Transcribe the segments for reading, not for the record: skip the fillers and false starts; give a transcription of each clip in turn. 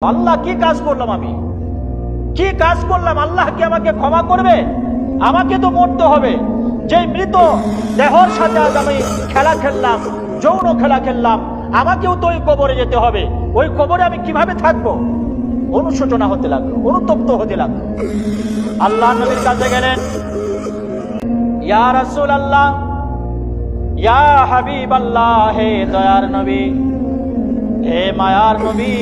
আল্লাহ কি কাজ করলাম, আমি কি কাজ করলাম? আল্লাহ কি আমাকে ক্ষমা করবে? আমাকে তো মরতে হবে। যে মৃত দেহর সাথে আজ আমি খেলা খেললাম, যৌন খেলা খেললাম, আমাকেও তো ওই কবরে যেতে হবে। ওই কবরে আমি কিভাবে থাকবো? অনুশোচনা হতে লাগলো, অনুতপ্ত হতে লাগলো। আল্লাহ নবীর কাছে গেলেন, ইয়া রাসূলুল্লাহ, ইয়া হাবিবাল্লাহ, হে দয়ার নবী, হে মায়ার নবী,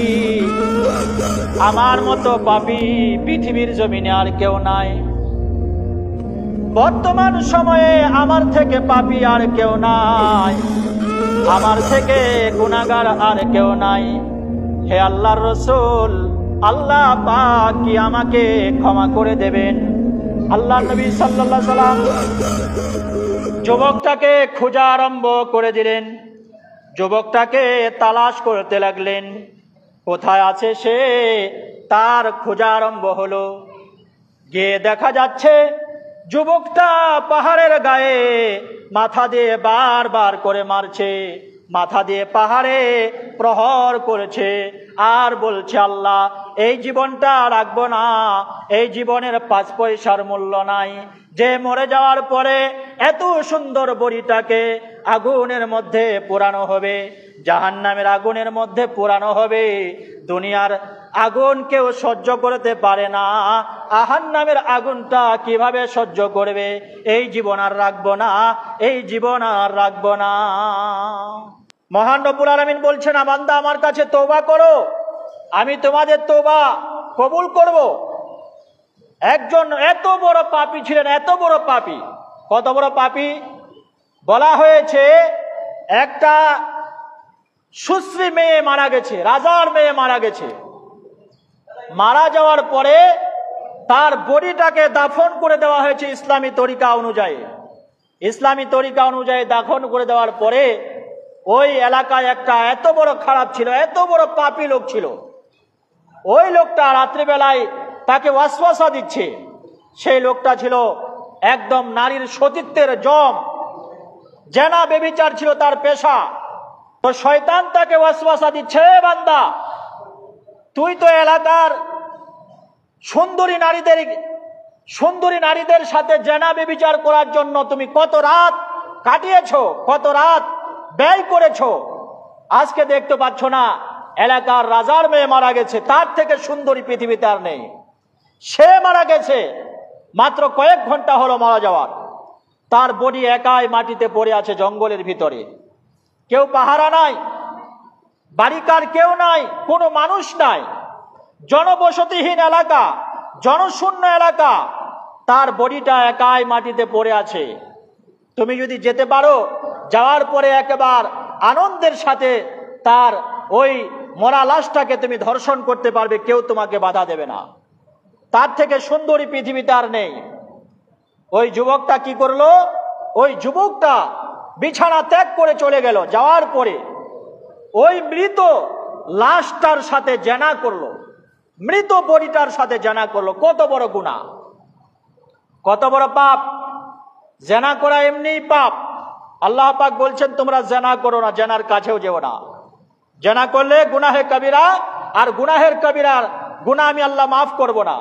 আমার মতো পাপী পৃথিবীর জমিনে আর কেউ নাই। বর্তমান সময়ে আমার থেকে পাপী আর কেউ নাই, আমার থেকে গুনাহগার আর কেউ নাই। হে আল্লাহর রাসূল, আল্লাহ পাক কি আমাকে ক্ষমা করে দেবেন? আল্লাহ নবী সাল্লাল্লাহু আলাইহি সাল্লাম যুবকটাকে খোঁজা আরম্ভ করে দিলেন। যুবকটাকে তালাশ করতে লাগলেন, কোথায় আছে সে? তার খোঁজা আরম্ভ হলো। গিয়ে দেখা যাচ্ছে যুবকটা পাহাড়ের গায়ে মাথা দিয়ে বারবার করে মারছে, মাথা দিয়ে পাহাড়ে প্রহার করেছে আর বলছে, আল্লাহ এই জীবনটা রাখবো না, এই জীবনের 5 পয়সার মূল্য নাই। যে মরে যাওয়ার পরে এত সুন্দর বড়িটাকে আগুনের মধ্যে পোড়ানো হবে, জাহান্নামের আগুনের মধ্যে পোড়ানো হবে। দুনিয়ার আগুন কেউ সহ্য করতে পারে না, জাহান্নামের আগুনটা কিভাবে সহ্য করবে? এই জীবন আর রাখবো না, এই জীবন আর রাখবো না। মহান রব্বুল আলামিন বলছেন, বান্দা আমার কাছে তওবা করো, আমি তোমাদের তওবা কবুল করব। একজন এত বড় পাপী ছিলেন, এত বড় পাপী। কত বড় পাপী? বলা হয়েছে একটা সুশ্রী মেয়ে মারা গেছে, রাজার মেয়ে মারা গেছে। মারা যাওয়ার পরে তার বডিটাকে দাফন করে দেওয়া হয়েছে ইসলামী তরিকা অনুযায়ী। ইসলামী তরিকা অনুযায়ী দাফন করে দেওয়ার পরে ওই এলাকায় একটা এত বড় খারাপ ছিল, এত বড় পাপী লোক ছিল। ওই লোকটা রাত্রিবেলায় তাকে ওয়াসওয়াসা দিচ্ছে। সেই লোকটা ছিল একদম নারীর সতীত্বের জম, জেনা ব্যভিচার ছিল তার পেশা। তো শয়তান তাকে ওয়াসওয়াসা দিচ্ছে, বান্দা তুই তো এলাকার সুন্দরী নারীদের সাথে জেনা ব্যভিচার করার জন্য তুমি কত রাত কাটিয়েছো, কত রাত ব্যয় করেছো। আজকে দেখতে পাচ্ছ না এলাকার রাজার মেয়ে মারা গেছে, তার থেকে সুন্দরী পৃথিবীতে আর নেই। সে মারা গেছে, মাত্র কয়েক ঘন্টা হলো মারা যাওয়ার। তার বডি একাই মাটিতে পড়ে আছে জঙ্গলের ভিতরে। কেউ পাহারা নাই, বাড়িকার কেউ নাই, কোনো মানুষ নাই, জনবসতিহীন এলাকা, জনশূন্য এলাকা। তার বডিটা একাই মাটিতে পড়ে আছে। তুমি যদি যেতে পারো, যাওয়ার পরে একেবারে আনন্দের সাথে তার ওই মরা লাশটাকে তুমি ধর্ষণ করতে পারবে, কেউ তোমাকে বাধা দেবে না। তার থেকে সুন্দরী পৃথিবীতে আর নেই। ওই যুবকটা কি করলো? ওই যুবকটা বিছানা ত্যাগ করে চলে গেল। যাওয়ার পরে ওই মৃত লাশটার সাথে জেনা করলো, মৃত বডিটার সাথে জেনা করলো। কত বড় গুনাহ, কত বড় পাপ! জেনা করা এমনিই পাপ। আল্লাহ পাক বলছেন, তোমরা জেনা করো না, জেনার কাছেও যেও না। জেনা করলে গুনাহে কবিরা, আর গুনাহের কবিরার গুনাহ আমি আল্লাহ মাফ করব না।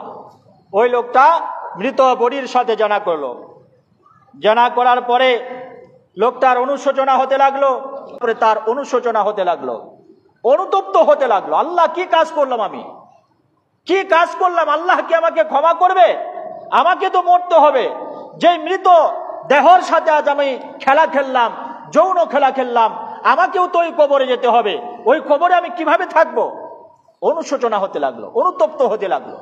ওই লোকটা মৃত বডির সাথে জেনা করলো। জেনা করার পরে লোকটার অনুশোচনা হতে লাগলো, তার অনুশোচনা হতে লাগলো, অনুতপ্ত হতে লাগলো। আল্লাহ কি কাজ করলাম, আমি কি কাজ করলাম? আল্লাহ কি আমাকে ক্ষমা করবে? আমাকে তো মরতে হবে। যে মৃত দেহর সাথে আজ আমি খেলা খেললাম, যৌন খেলা খেললাম, আমাকেও তো ওই কবরে যেতে হবে। ওই কবরে আমি কিভাবে থাকবো? অনুশোচনা হতে লাগলো, অনুতপ্ত হতে লাগলো।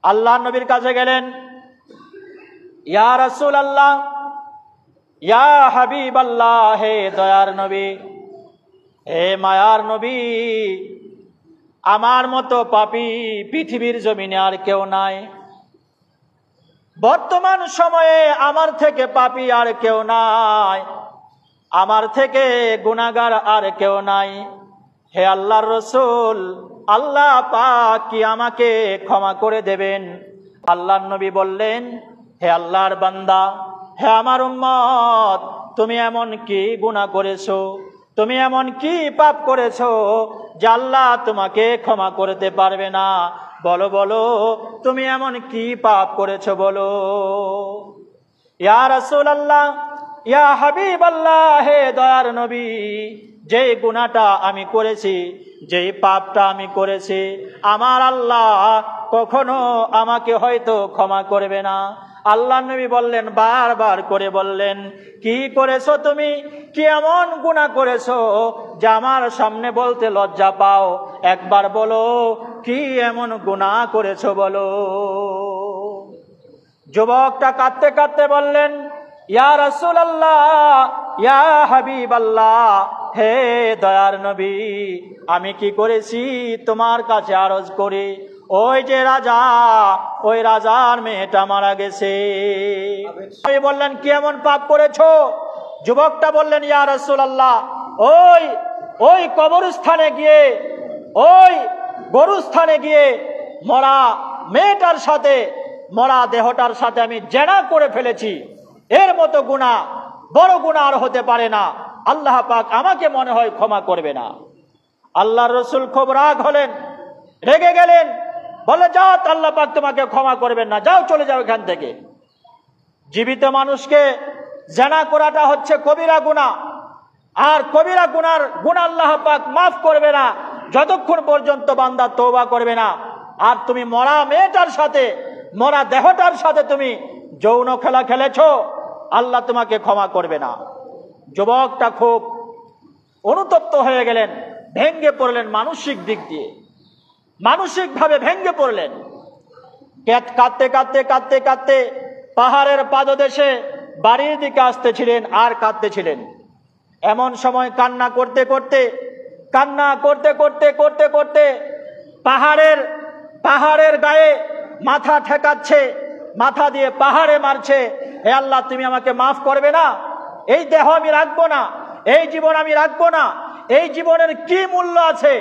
আল্লাহ নবীর কাছে গেলেন, ইয়া রাসূলুল্লাহ, ইয়া হাবিবাল্লাহ, হে দয়ার নবী, হে মায়ার নবী, আমার মতো পাপী পৃথিবীর জমিনে আর কেউ নাই। বর্তমান সময়ে আমার থেকে পাপী আর কেউ নাই, আমার থেকে গুনাহগার আর কেউ নাই। হে আল্লাহর রাসূল, আল্লাহ পাক কি আমাকে ক্ষমা করে দেবেন? আল্লাহর নবী বললেন, হে আল্লাহর বান্দা, হে আমার উম্মত, তুমি এমন কি গুনাহ করেছো? তুমি এমন কি পাপ করেছো যে আল্লাহ তোমাকে ক্ষমা করতে পারবে না? বলো বলো, তুমি এমন কি পাপ করেছো বলো। ইয়া রাসূলুল্লাহ, ইয়া হাবিবাল্লাহ, হে দয়ার নবী, যেই গুনাহটা আমি করেছি, যেই পাপটা আমি করেছি, আমার আল্লাহ কখনো আমাকে হয়তো ক্ষমা করবে না। আল্লাহ নবী বললেন, বারবার করে বললেন, কি করেছো তুমি? কি এমন গুনাহ করেছো যে আমার সামনে বলতে লজ্জা পাও? একবার বলো, কি এমন গুনাহ করেছো বলো। যুবকটা কাঁদতে কাঁদতে বললেন, ইয়া রাসূলুল্লাহ, ইয়া হাবিবাল্লাহ, হে দয়ার নবী, আমি কি করেছি তোমার কাছে আরজ করি। ওই যে রাজা, ওই রাজার মেয়েটা মারা গেছে। আমি বললেন, কি এমন পাপ করেছো? যুবকটা বললেন, ইয়া রাসূলুল্লাহ, ওই কবরস্থানে গিয়ে, ওই গরুস্থানে গিয়ে মরা মেয়েটার সাথে, মরা দেহটার সাথে আমি জেনা করে ফেলেছি। এর মতো গুনাহ, বড় গুনাহ আর হতে পারে না। আল্লাহ পাক আমাকে মনে হয় ক্ষমা করবে না। আল্লাহর রাসূল খুব রাগ হলেন, রেগে গেলেন, বলে, যাও, আল্লাহ পাক তোমাকে ক্ষমা করবেন না, যাও, চলে যাও এখান থেকে। জীবিত মানুষকে জেনা করাটা হচ্ছে কবিরা গুনাহ, আর কবিরা গুনাহ আল্লাহ পাক মাফ করবে না যতক্ষণ পর্যন্ত বান্দা তওবা করবে না। আর তুমি মরা মেয়েটার সাথে, মরা দেহটার সাথে তুমি যৌন খেলা খেলেছো, আল্লাহ তোমাকে ক্ষমা করবে না। যুবকটা খুব অনুতপ্ত হয়ে গেলেন, ভেঙ্গে পড়লেন, মানসিক দিক দিয়ে মানসিকভাবে ভেঙ্গে পড়লেন। কাঁদতে কাঁদতে কাঁদতে কাঁদতে পাহাড়ের পাদদেশে বাড়ির দিকে আসতেছিলেন আর কাঁদতেছিলেন। এমন সময় কান্না করতে করতে করতে করতে পাহাড়ের গায়ে মাথা ঠেকাচ্ছে, মাথা দিয়ে পাহাড়ে মারছে। হে আল্লাহ, তুমি আমাকে মাফ করবে না? এই দেহ আমি রাখবো না, এই জীবন আমি রাখবো না। এই জীবনের কি মূল্য আছে,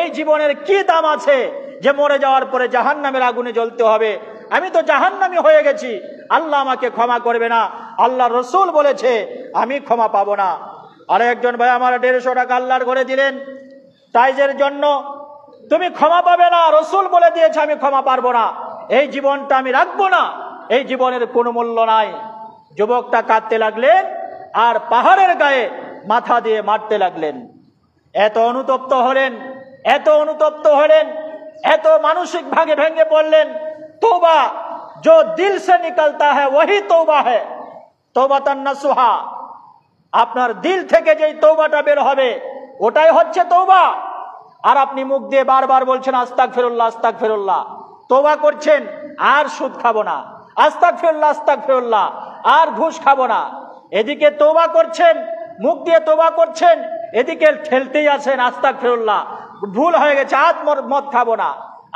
এই জীবনের কি দাম আছে যে মরে যাওয়ার পরে জাহান্নামের আগুনে জ্বলতে হবে? আমি তো জাহান্নামী হয়ে গেছি, আল্লাহ আমাকে ক্ষমা করবে না। আল্লাহ রসুল বলেছে আমি ক্ষমা পাবো না। আর একজন ভাই আমার 150 টাকা আল্লাহর ঘরে দিলেন টাইজের জন্য। তুমি ক্ষমা পাবে না, রসুল বলে দিয়েছে আমি ক্ষমা পারবো না, এই জীবনটা আমি রাখবো না, এই জীবনের কোনো মূল্য নাই। যুবকটা কাঁদতে লাগলেন আর পাহাড়ের গায়ে মাথা দিয়ে মারতে লাগলেন। এত অনুতপ্ত হলেন, এত মানসিক ভাগে ভেঙে পড়লেন। तौबा जो दिल से निकलता है वही तौबा है, तौबातान नसूहा। আপনার দিল থেকে যেই তওবাটা বের হবে ওটাই হচ্ছে তওবা। আর আপনি মুখ দিয়ে বারবার বলছেন আস্তাগফিরুল্লাহ আস্তাগফিরুল্লাহ, তওবা করছেন আর সুদ খাবো না, আস্তাগফিরুল্লাহ আস্তাগফিরুল্লাহ, আর ঘুষ খাবো না। এদিকে তওবা করছেন, মুখ দিয়ে তওবা করছেন, এদিকে ঠেলতেই আছেন আস্তাগফিরুল্লাহ, ভুল হয়ে গেছে, আজ মদ খাবো না,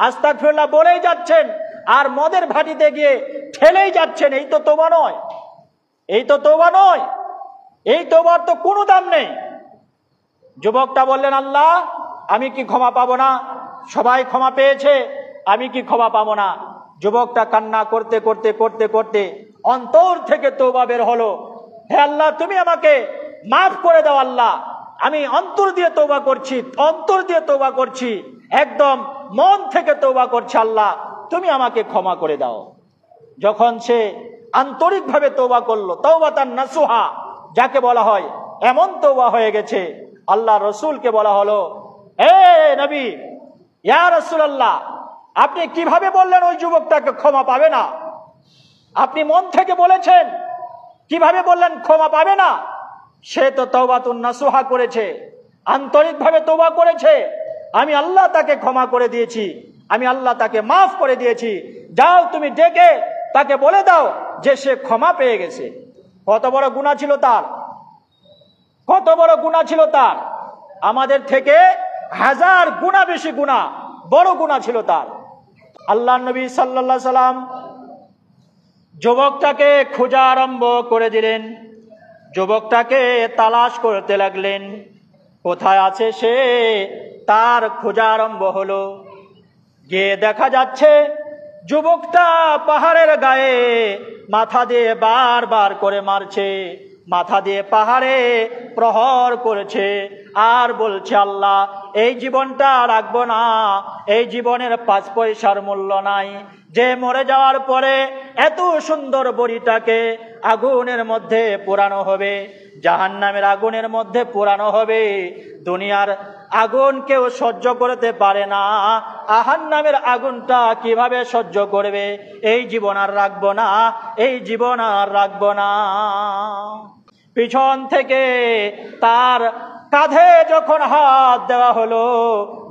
আস্তাগফিরুল্লাহ বলেই যাচ্ছেন, আর মদের ভাটিতে গিয়ে ঠেলেই যাচ্ছেন। এই তো তওবা নয়, এই তো তওবা নয়, এই তওবার তো কোনো দাম নেই। যুবকটা বললেন, আল্লাহ আমি কি ক্ষমা পাবো না? সবাই ক্ষমা পেয়েছে, আমি কি ক্ষমা পাবো না? যুবকটা কান্না করতে করতে করতে করতে অন্তর থেকে তওবা বের হলো। হে আল্লাহ, তুমি আমাকে মাফ করে দাও। আল্লাহ, আমি অন্তর দিয়ে তওবা করছি, অন্তর দিয়ে তওবা করছি, একদম মন থেকে তওবা করছি। আল্লাহ, তুমি আমাকে ক্ষমা করে দাও। যখন সে আন্তরিকভাবে তওবা করলো, তাওবাতান নাসুহা যাকে বলা হয়, এমন তওবা হয়ে গেছে। আল্লাহ রসুলকে বলা হলো, হে নবী, ইয়া রাসূলুল্লাহ, আপনি কিভাবে বললেন ওই যুবকটাকে ক্ষমা পাবে না? আপনি মন থেকে বলেছেন, কিভাবে বললেন ক্ষমা পাবে না? সে তো তাওবাতুন নাসুহা করেছে, আন্তরিকভাবে তওবা করেছে, আমি আল্লাহ তাকে ক্ষমা করে দিয়েছি, আমি আল্লাহ তাকে মাফ করে দিয়েছি। যাও তুমি ডেকে তাকে বলে দাও যে সে ক্ষমা পেয়ে গেছে। কত বড় গুনাহ ছিল তার, কত বড় গুনাহ ছিল তার। আমাদের থেকে 1000 গুণা বেশি গুনাহ, বড় গুনাহ ছিল তার। আল্লাহ নবী সাল্লাল্লাহু আলাইহি সাল্লাম যুবকটাকে খোঁজা আরম্ভ করে দিলেন, যুবকটাকে তালাশ করতে লাগলেন, কোথায় আছে সে, তার খোঁজা আরম্ভ হলো। গিয়ে দেখা যাচ্ছে যুবকটা পাহাড়ের গায়ে মাথা দিয়ে বারবার করে মারছে, মাথা দিয়ে পাহাড়ে প্রহর করেছে আর বলছে, আল্লাহ এই জীবনটা রাখবো না, এই জীবনের 5 পয়সার মূল্য নাই। যে মরে যাওয়ার পরে এত সুন্দর বড়িটাকে আগুনের মধ্যে পোড়ানো হবে, জাহান্নামের আগুনের মধ্যে পোড়ানো হবে। দুনিয়ার আগুন কেউ সহ্য করতে পারে না, জাহান্নামের আগুনটা কিভাবে সহ্য করবে? এই জীবন আর রাখবো না, এই জীবন আর রাখবো না। পিছন থেকে তার কাঁধে যখন হাত দেওয়া হলো,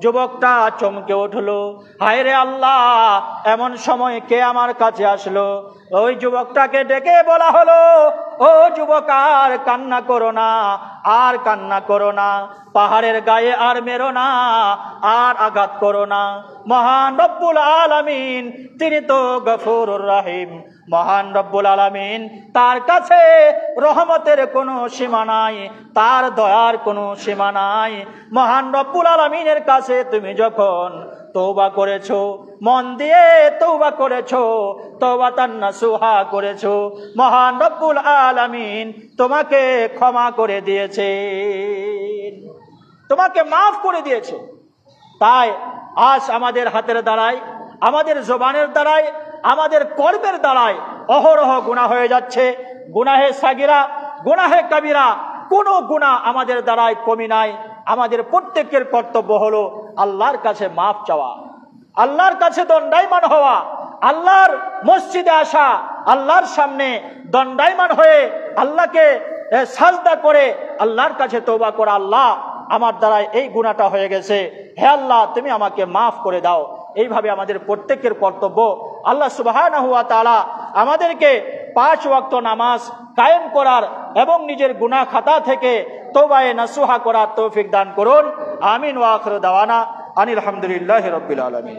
যুবকটা চমকে উঠলো, হায় রে আল্লাহ, এমন সময় কে আমার কাছে আসলো? ওই যুবকটাকে ডেকে বলা হলো, ও যুবক, আর কান্না করো না, আর কান্না করো না, পাহাড়ের গায়ে আর মেরো না, আর আঘাত করো না। মহান রব্বুল আলামিন তিনি তো গফুরুর রহিম। মহান রব্বুল আলামিন, তার কাছে রহমতের কোনো সীমা নাই, তার দয়ার কোনো সীমা নাই। মহান রব্বুল আলামিনের কাছে তুমি যখন তওবা করেছো, মন দিয়ে তওবা করেছো, তওবাতান নাসুহা করেছো, মহান রব্বুল আলামিন তোমাকে ক্ষমা করে দিয়েছে, তোমাকে মাফ করে দিয়েছে। তাই আজ আমাদের হাতের দ্বারাই, আমাদের জবানের দ্বারাই, আমাদের কর্মের দ্বারাই অহরহ গুনাহ হয়ে যাচ্ছে। গুনাহে সাগিরা, গুনাহে কাবিরা, কোনো গুনাহ আমাদের দ্বারাই কমি নাই। আমাদের প্রত্যেকের কর্তব্য হলো আল্লাহর কাছে মাফ চাওয়া, আল্লাহর কাছে দণ্ডায়মান হওয়া, আল্লাহর মসজিদে আসা, আল্লাহর সামনে দণ্ডায়মান হয়ে আল্লাহকে সাজদা করে আল্লাহর কাছে তওবা করা, আল্লাহ আমার দ্বারা এই গুনাহটা হয়ে গেছে, হে আল্লাহ তুমি আমাকে মাফ করে দাও। এইভাবে আমাদের প্রত্যেকের কর্তব্য। আল্লাহ সুবহানাহু ওয়া তাআলা আমাদেরকে 5 ওয়াক্ত নামাজ কায়েম করার এবং নিজের গুনাহ খাতা থেকে তওবায়ে নাসুহা করার তৌফিক দান করুন। আমিন ওয়া আখিরু দাওয়ানা আনিল হামদুলিল্লাহি রাব্বিল আলামিন।